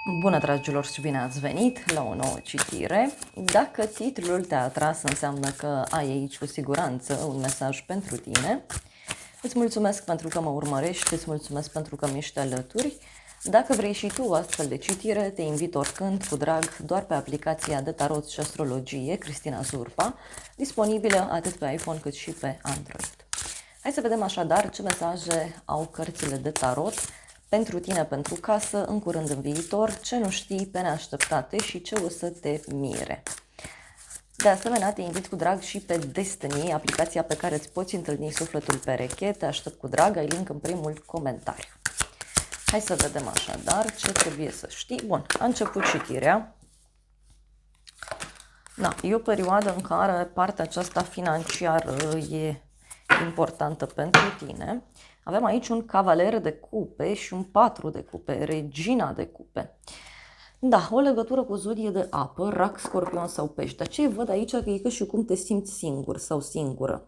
Bună, dragilor, și bine ați venit la o nouă citire. Dacă titlul te-a atras, înseamnă că ai aici cu siguranță un mesaj pentru tine. Îți mulțumesc pentru că mă urmărești, îți mulțumesc pentru că mi ești alături. Dacă vrei și tu astfel de citire, te invit oricând, cu drag, doar pe aplicația de tarot și astrologie, Cristina Zurpa, disponibilă atât pe iPhone cât și pe Android. Hai să vedem așadar ce mesaje au cărțile de tarot pentru tine, pentru casă, în curând, în viitor, ce nu știi pe neașteptate și ce o să te mire. De asemenea, te invit cu drag și pe Destiny, aplicația pe care îți poți întâlni sufletul pereche. Te aștept cu drag, ai link în primul comentariu. Hai să vedem așadar ce trebuie să știi. Bun, a început citirea. Da, e o perioadă în care partea aceasta financiară e importantă pentru tine. Avem aici un cavaler de cupe și un 4 de cupe, regina de cupe. Da, o legătură cu o zodie de apă, rac, scorpion sau pești. Dar ce văd aici că e ca și cum te simți singur sau singură.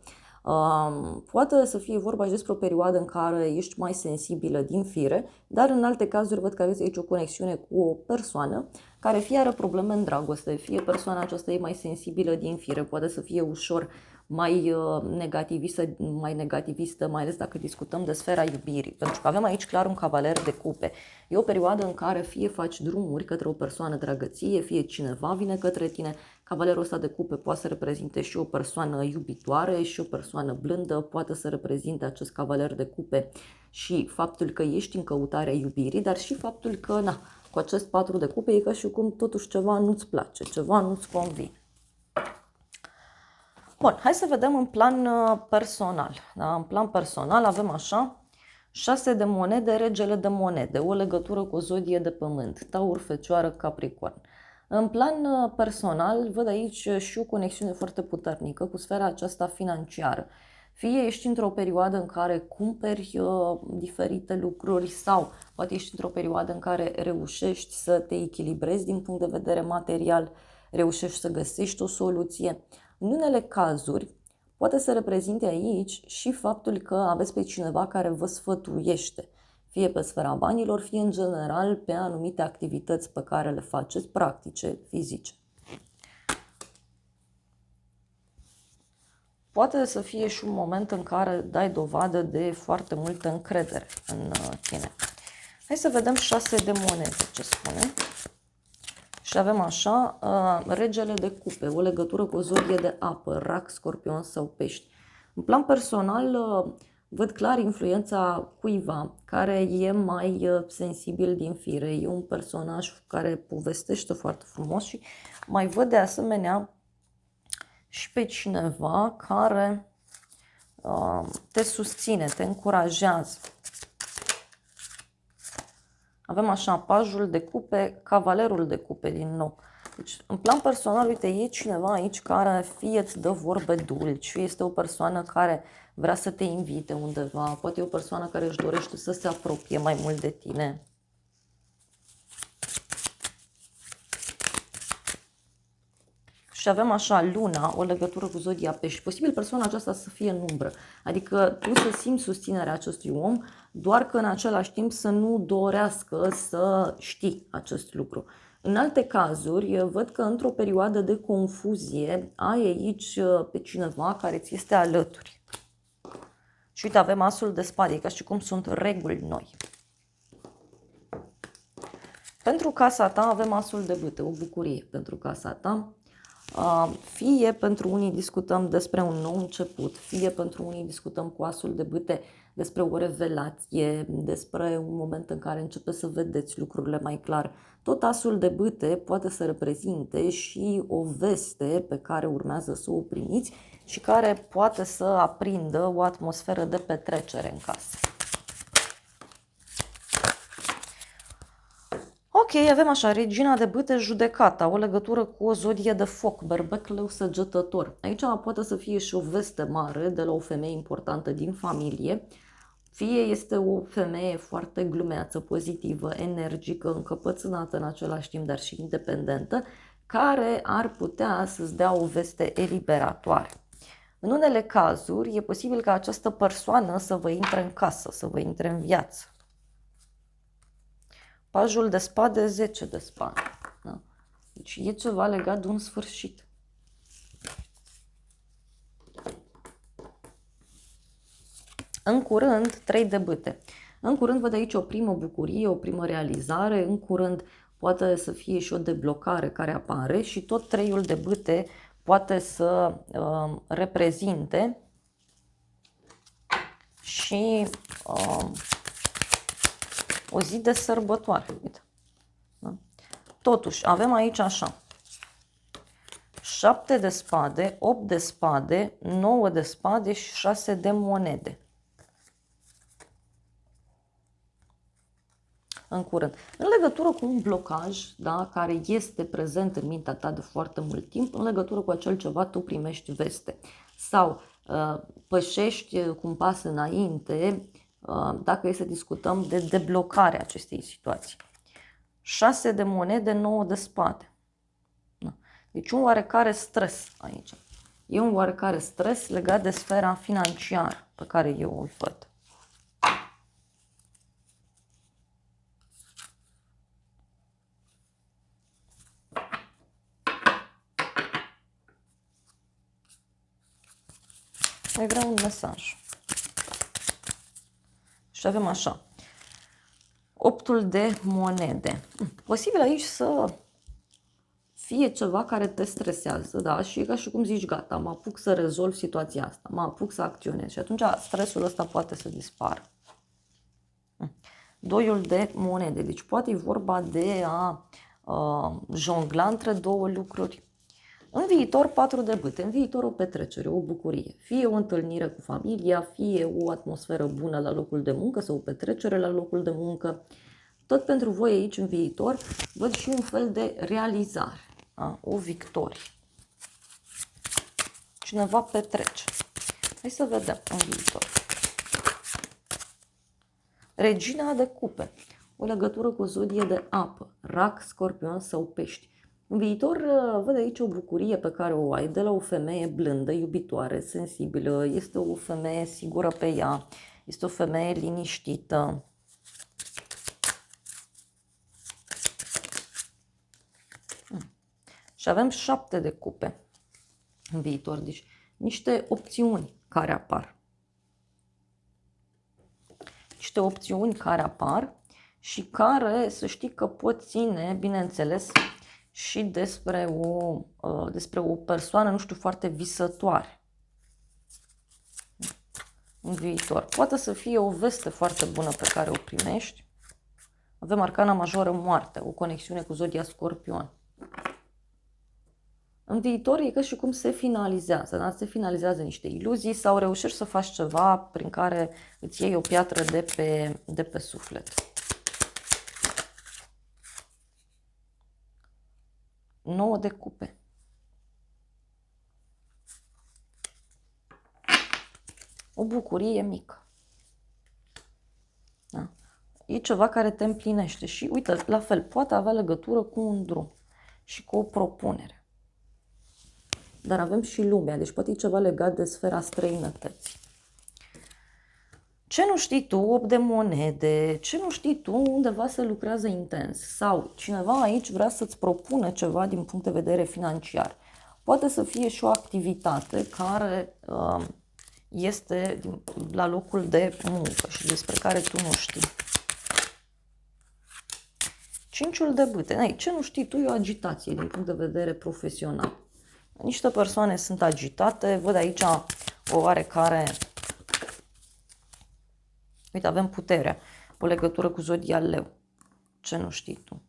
Poate să fie vorba și despre o perioadă în care ești mai sensibilă din fire, dar în alte cazuri văd că aveți aici o conexiune cu o persoană care fie are probleme în dragoste, fie persoana aceasta e mai sensibilă din fire, poate să fie ușor mai negativistă, mai ales dacă discutăm de sfera iubirii, pentru că avem aici clar un cavaler de cupe. E o perioadă în care fie faci drumuri către o persoană dragăție, fie cineva vine către tine. Cavalerul ăsta de cupe poate să reprezinte și o persoană iubitoare și o persoană blândă, poate să reprezinte acest cavaler de cupe și faptul că ești în căutarea iubirii, dar și faptul că, cu acest 4 de cupe e ca și cum totuși ceva nu-ți place, ceva nu-ți convine. Bun, hai să vedem în plan personal. Da? În plan personal avem așa: 6 de monede, regele de monede, o legătură cu o zodie de pământ, Taur, Fecioară, Capricorn. În plan personal văd aici și o conexiune foarte puternică cu sfera aceasta financiară. Fie ești într-o perioadă în care cumperi diferite lucruri sau poate ești într-o perioadă în care reușești să te echilibrezi din punct de vedere material, reușești să găsești o soluție. În unele cazuri poate să reprezinte aici și faptul că aveți pe cineva care vă sfătuiește, fie pe sfera banilor, fie în general pe anumite activități pe care le faceți, practice, fizice. Poate să fie și un moment în care dai dovadă de foarte multă încredere în tine. Hai să vedem 6 de monede ce spune. Și avem așa, regele de cupe, o legătură cu o zodie de apă, rac, scorpion sau pești. În plan personal, văd clar influența cuiva care e mai sensibil din fire. E un personaj care povestește foarte frumos și mai văd de asemenea și pe cineva care te susține, te încurajează. Avem așa pajul de cupe, cavalerul de cupe din nou. Deci, în plan personal, uite, e cineva aici care fie îți dă vorbe dulci, fie este o persoană care vrea să te invite undeva, poate e o persoană care își dorește să se apropie mai mult de tine. Și avem așa luna, o legătură cu zodia pești. Posibil persoana aceasta să fie în umbră. Adică tu să simți susținerea acestui om, doar că în același timp să nu dorească să știi acest lucru. În alte cazuri, văd că într-o perioadă de confuzie ai aici pe cineva care ți este alături. Și uite, avem asul de spade, ca și cum sunt reguli noi. Pentru casa ta avem asul de bâte, o bucurie pentru casa ta. Fie pentru unii discutăm despre un nou început, fie pentru unii discutăm cu asul de bâte despre o revelație, despre un moment în care începeți să vedeți lucrurile mai clar. Tot asul de bâte poate să reprezinte și o veste pe care urmează să o primiți și care poate să aprindă o atmosferă de petrecere în casă. Ok, avem așa, regina de bâte, judecata, o legătură cu o zodie de foc, berbec, leu, săgetător. Aici poate să fie și o veste mare de la o femeie importantă din familie, fie este o femeie foarte glumeață, pozitivă, energică, încăpățânată în același timp, dar și independentă, care ar putea să-ți dea o veste eliberatoare. În unele cazuri, e posibil ca această persoană să vă intre în casă, să vă intre în viață. Pajul de spade, 10 de spade. Da? Deci e ceva legat de un sfârșit. În curând, 3 de bâte. În curând văd aici o primă bucurie, o primă realizare, în curând poate să fie și o deblocare care apare și tot 3-ul de bâte poate să reprezinte și o zi de sărbătoare. Uite. Da? Totuși, avem aici așa: 7 de spade, 8 de spade, 9 de spade și 6 de monede. În curând. În legătură cu un blocaj, da, care este prezent în mintea ta de foarte mult timp, în legătură cu acel ceva tu primești veste. Sau pășești cu un pas înainte, dacă e să discutăm de deblocarea acestei situații. 6 de monede, 9 de spade. Da. Deci un oarecare stres aici. E un oarecare stres legat de sfera financiară pe care eu îl văd. Mai vreau un mesaj. Și avem așa: 8-ul de monede. Posibil aici să fie ceva care te stresează, da? Și e ca și cum zici, gata, mă apuc să rezolv situația asta, mă apuc să acționez. Și atunci stresul ăsta poate să dispară. 2-ul de monede. Deci poate e vorba de a jongla între două lucruri. În viitor, 4 de bâte. În viitor, o petrecere, o bucurie. Fie o întâlnire cu familia, fie o atmosferă bună la locul de muncă sau o petrecere la locul de muncă. Tot pentru voi aici, în viitor, văd și un fel de realizare, da? O victorie. Cineva petrece. Hai să vedem în viitor. Regina de cupe. O legătură cu o zodie de apă, rac, scorpion sau pești. În viitor văd aici o bucurie pe care o ai de la o femeie blândă, iubitoare, sensibilă. Este o femeie sigură pe ea, este o femeie liniștită. Și avem 7 de cupe în viitor, deci niște opțiuni care apar. Niște opțiuni care apar și care, să știi că pot ține, bineînțeles, și despre o persoană, nu știu, foarte visătoare în viitor. Poate să fie o veste foarte bună pe care o primești. Avem arcana majoră, moarte, o conexiune cu zodia Scorpion. În viitor e ca și cum se finalizează, da? Se finalizează niște iluzii sau reușești să faci ceva prin care îți iei o piatră de pe suflet. 9 de cupe. O bucurie mică. Da? E ceva care te împlinește și, uite, la fel, poate avea legătură cu un drum și cu o propunere. Dar avem și lumea, deci poate e ceva legat de sfera străinătății. Ce nu știi tu, 8 de monede, ce nu știi tu, undeva se lucrează intens sau cineva aici vrea să-ți propună ceva din punct de vedere financiar. Poate să fie și o activitate care este la locul de muncă și despre care tu nu știi. 5-ul de bâte. Ce nu știi tu e o agitație din punct de vedere profesional. Niște persoane sunt agitate, văd aici o oarecare... Uite, avem puterea, o legătură cu zodia Leu. Ce nu știi tu?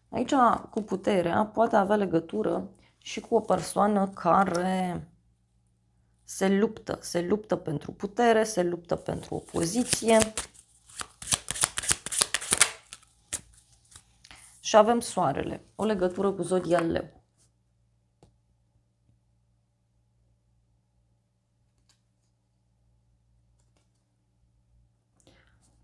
Aici, cu puterea, poate avea legătură și cu o persoană care se luptă pentru putere, se luptă pentru o poziție. Și avem soarele, o legătură cu zodia Leu.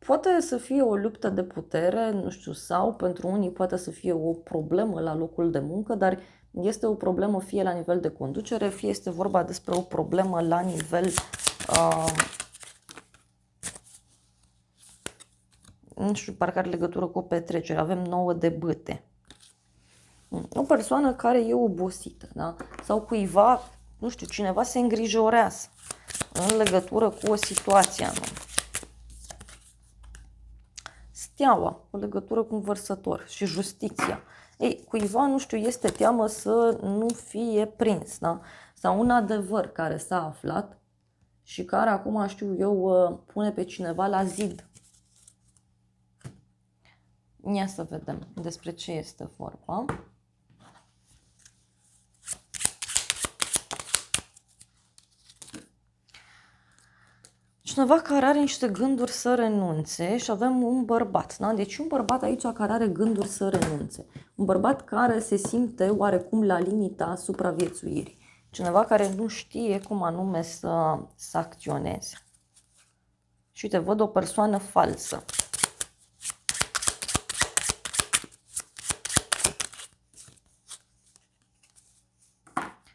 Poate să fie o luptă de putere, nu știu, sau pentru unii poate să fie o problemă la locul de muncă, dar este o problemă fie la nivel de conducere, fie este vorba despre o problemă la nivel nu știu, parcă are legătură cu o petrecere, avem 9 de bâte. O persoană care e obosită, da? Sau cuiva, nu știu, cineva se îngrijorează în legătură cu o situație anume. Steaua, o legătură cu un vărsător și justiția. Ei, cuiva, nu știu, este teamă să nu fie prins, da? Sau un adevăr care s-a aflat și care acum, știu eu, pune pe cineva la zid. Ia să vedem despre ce este vorba. Cineva care are niște gânduri să renunțe și avem un bărbat, da? Deci un bărbat aici care are gânduri să renunțe. Un bărbat care se simte oarecum la limita supraviețuirii. Cineva care nu știe cum anume să acționeze. Și uite, văd o persoană falsă.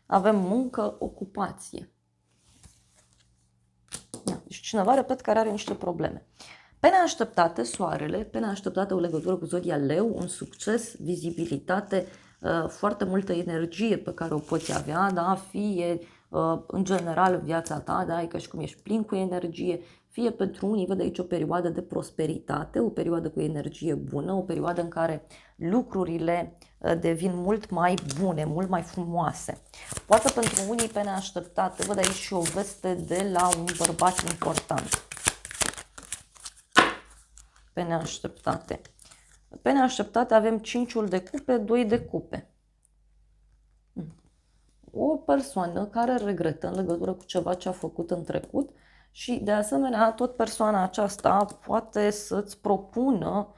Avem muncă, ocupație. Deci cineva, repet, care are niște probleme. Pe neașteptate, soarele, pe neașteptate o legătură cu zodia leu, un succes, vizibilitate, foarte multă energie pe care o poți avea, da? Fie în general în viața ta, da? E ca și cum ești plin cu energie, fie pentru unii, văd aici o perioadă de prosperitate, o perioadă cu energie bună, o perioadă în care lucrurile devin mult mai bune, mult mai frumoase. Poate pentru unii pe neașteptate, văd aici și o veste de la un bărbat important. Pe neașteptate. Pe neașteptate avem 5-ul de cupe, 2 de cupe. O persoană care regretă în legătură cu ceva ce a făcut în trecut și de asemenea tot persoana aceasta poate să-ți propună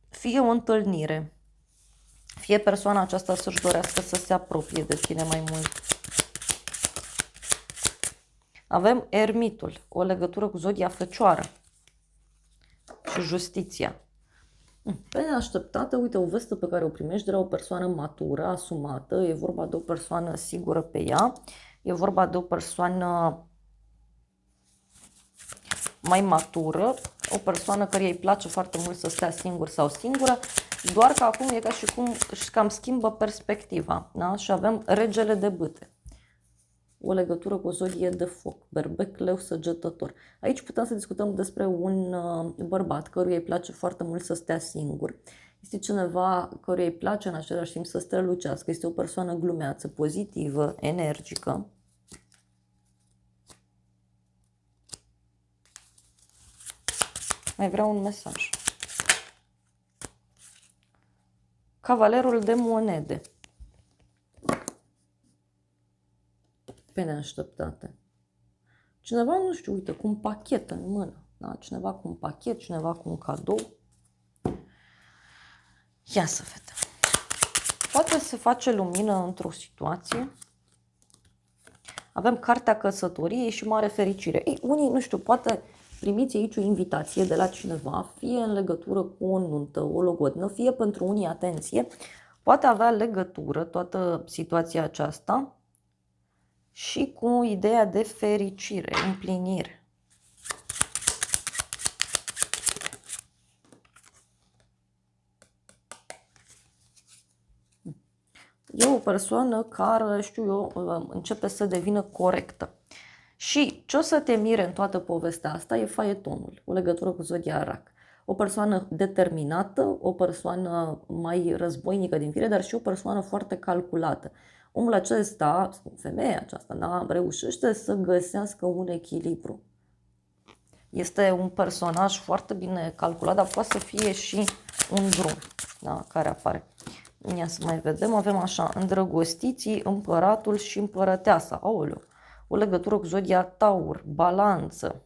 fie o întâlnire, fie persoana aceasta să-și dorească să se apropie de tine mai mult. Avem ermitul, o legătură cu zodia Fecioară și justiția. Pe neașteptate, uite, o veste pe care o primești de la o persoană matură, asumată, e vorba de o persoană sigură pe ea, e vorba de o persoană mai matură, o persoană care îi place foarte mult să stea singur sau singură, doar că acum e ca și cum își cam schimbă perspectiva, da? Și avem regele de bâte. O legătură cu o zodie de foc, berbec, leu, săgetător. Aici putem să discutăm despre un bărbat căruia îi place foarte mult să stea singur. Este cineva căruia îi place în același timp să strălucească. Este o persoană glumeață, pozitivă, energică. Mai vreau un mesaj. Cavalerul de monede. Pe neașteptate. Cineva, nu știu, uite, cu un pachet în mână. Da? Cineva cu un pachet, cineva cu un cadou. Ia să vedem. Poate se face lumină într-o situație. Avem cartea căsătoriei și mare fericire. Ei, unii, nu știu, poate primiți aici o invitație de la cineva, fie în legătură cu o nuntă, o logodnă, fie pentru unii, atenție, poate avea legătură toată situația aceasta și cu ideea de fericire, împlinire. E o persoană care, știu eu, începe să devină corectă. Și ce o să te mire în toată povestea asta e faetonul, o legătură cu zodia Rac. O persoană determinată, o persoană mai războinică din fire, dar și o persoană foarte calculată. Omul acesta, femeia aceasta, da, reușește să găsească un echilibru. Este un personaj foarte bine calculat, dar poate să fie și un drum, da, care apare. Ia să mai vedem, avem așa, îndrăgostiții, împăratul și împărăteasa. Aoleu, o legătură cu zodia Taur, balanță,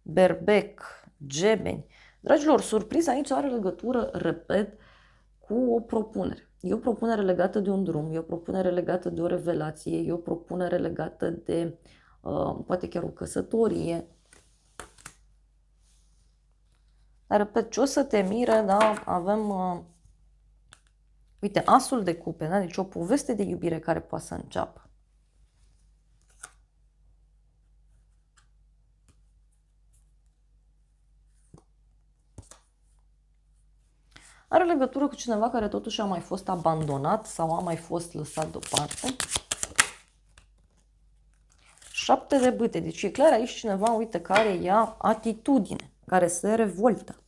berbec, gemeni. Dragilor, surpriza aici are legătură, repet, cu o propunere. E o propunere legată de un drum, e o propunere legată de o revelație, e o propunere legată de poate chiar o căsătorie. Dar, repet, ce o să te mire, da, avem, uite, asul de cupe, da? Deci o poveste de iubire care poate să înceapă. Are legătură cu cineva care totuși a mai fost abandonat sau a mai fost lăsat deoparte. 7 de bâte. Deci e clar aici cineva, uite, care ia atitudine, care se revoltă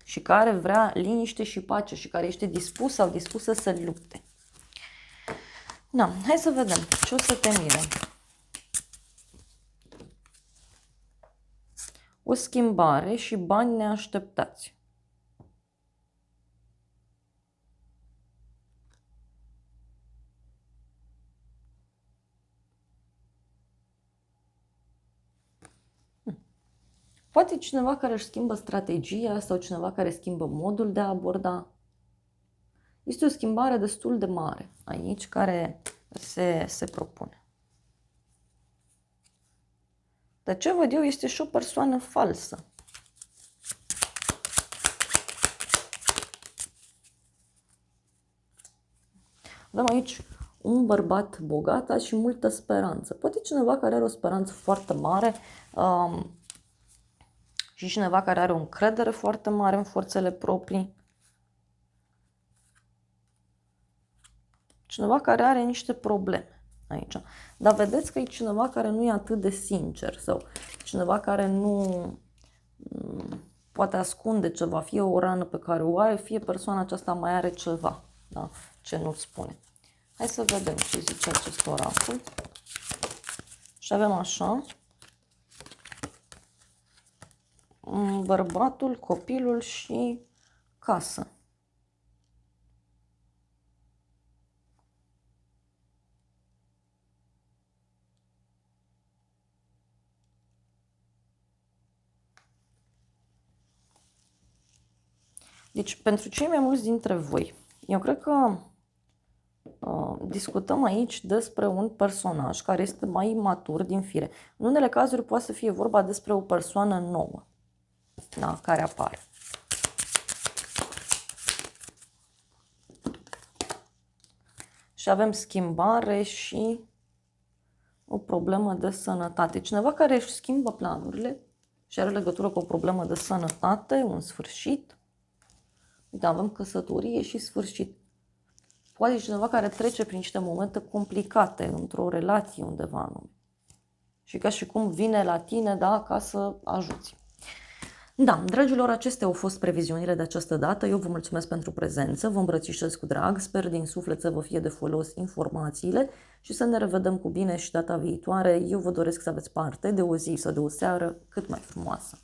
și care vrea liniște și pace și care este dispus sau dispusă să lupte. Da, hai să vedem ce o să te mire. O schimbare și bani neașteptați. Poate cineva care își schimbă strategia sau cineva care schimbă modul de a aborda. Este o schimbare destul de mare aici care se propune. Dar ce văd eu este și o persoană falsă. Avem aici un bărbat bogat și multă speranță. Poate cineva care are o speranță foarte mare și cineva care are o încredere foarte mare în forțele proprii. Cineva care are niște probleme aici. Dar vedeți că e cineva care nu e atât de sincer sau cineva care nu poate ascunde ceva, fie o rană pe care o are, fie persoana aceasta mai are ceva, da? Ce nu spune. Hai să vedem ce zice acest oracol. Și avem așa. Bărbatul, copilul și casă. Deci, pentru cei mai mulți dintre voi, eu cred că discutăm aici despre un personaj care este mai imatur din fire. În unele cazuri poate să fie vorba despre o persoană nouă, da, care apare. Și avem schimbare și o problemă de sănătate. Cineva care își schimbă planurile și are legătură cu o problemă de sănătate, un sfârșit. Uite, avem căsătorie și sfârșit. Poate cineva care trece prin niște momente complicate într-o relație undeva anume. Și ca și cum vine la tine, da, ca să ajuți. Da, dragilor, acestea au fost previziunile de această dată. Eu vă mulțumesc pentru prezență, vă îmbrățișez cu drag, sper din suflet să vă fie de folos informațiile și să ne revedem cu bine și data viitoare. Eu vă doresc să aveți parte de o zi sau de o seară cât mai frumoasă.